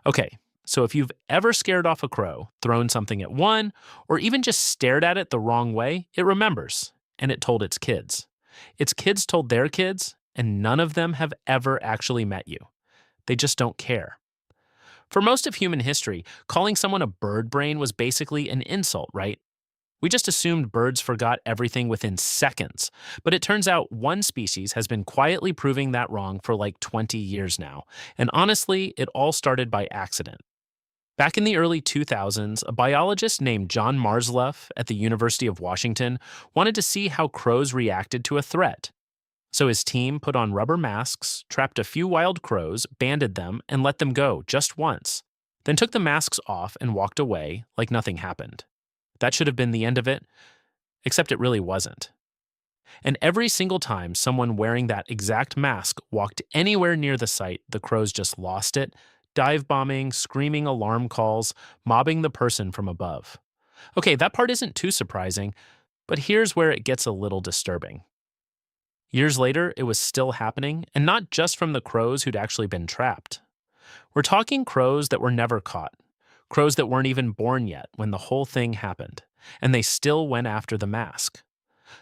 Okay, so if you've ever scared off a crow, thrown something at one, or even just stared at it the wrong way, it remembers, and it told its kids. Its kids told their kids, and none of them have ever actually met you. They just don't care. For most of human history, calling someone a bird brain was basically an insult, right? We just assumed birds forgot everything within seconds. But it turns out one species has been quietly proving that wrong for like 20 years now. And honestly, it all started by accident. Back in the early 2000s, a biologist named John Marsluff at the University of Washington wanted to see how crows reacted to a threat. So his team put on rubber masks, trapped a few wild crows, banded them, and let them go just once. Then took the masks off and walked away like nothing happened. That should have been the end of it, except it really wasn't. And every single time someone wearing that exact mask walked anywhere near the site, the crows just lost it, dive bombing, screaming alarm calls, mobbing the person from above. Okay, that part isn't too surprising, but here's where it gets a little disturbing. Years later, it was still happening, and not just from the crows who'd actually been trapped. We're talking crows that were never caught, crows that weren't even born yet when the whole thing happened, and they still went after the mask.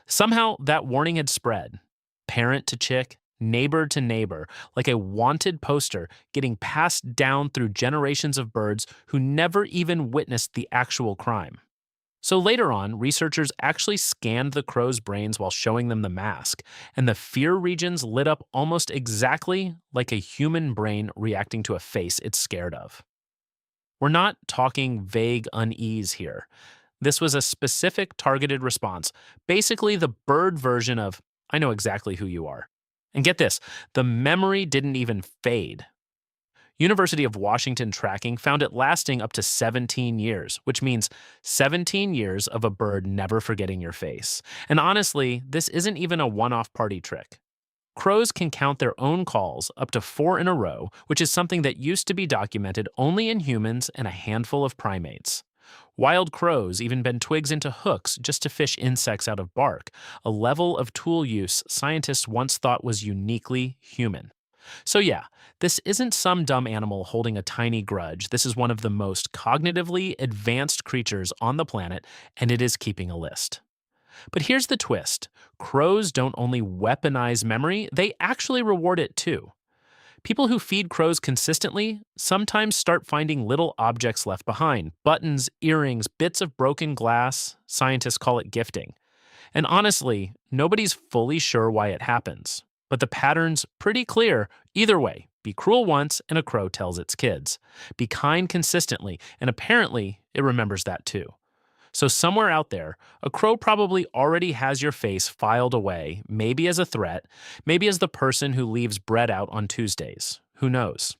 Somehow, that warning had spread, parent to chick, neighbor to neighbor, like a wanted poster getting passed down through generations of birds who never even witnessed the actual crime. So later on, researchers actually scanned the crow's brains while showing them the mask, and the fear regions lit up almost exactly like a human brain reacting to a face it's scared of. We're not talking vague unease here. This was a specific targeted response, basically the bird version of, I know exactly who you are. And get this, the memory didn't even fade. University of Washington tracking found it lasting up to 17 years, which means 17 years of a bird never forgetting your face. And honestly, this isn't even a one-off party trick. Crows can count their own calls up to 4 in a row, which is something that used to be documented only in humans and a handful of primates. Wild crows even bend twigs into hooks just to fish insects out of bark, a level of tool use scientists once thought was uniquely human. So yeah, this isn't some dumb animal holding a tiny grudge. This is one of the most cognitively advanced creatures on the planet, and it is keeping a list. But here's the twist. Crows don't only weaponize memory, they actually reward it too. People who feed crows consistently sometimes start finding little objects left behind. Buttons, earrings, bits of broken glass. Scientists call it gifting. And honestly, nobody's fully sure why it happens. But the pattern's pretty clear. Either way, be cruel once and a crow tells its kids. Be kind consistently, and apparently it remembers that too. So somewhere out there, a crow probably already has your face filed away, maybe as a threat, maybe as the person who leaves bread out on Tuesdays. Who knows?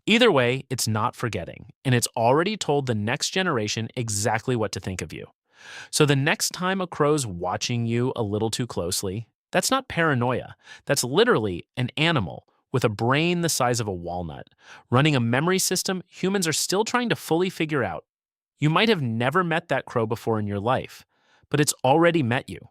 Either way, it's not forgetting, and it's already told the next generation exactly what to think of you. So the next time a crow's watching you a little too closely, that's not paranoia. That's literally an animal with a brain the size of a walnut, running a memory system humans are still trying to fully figure out. You might have never met that crow before in your life, but it's already met you.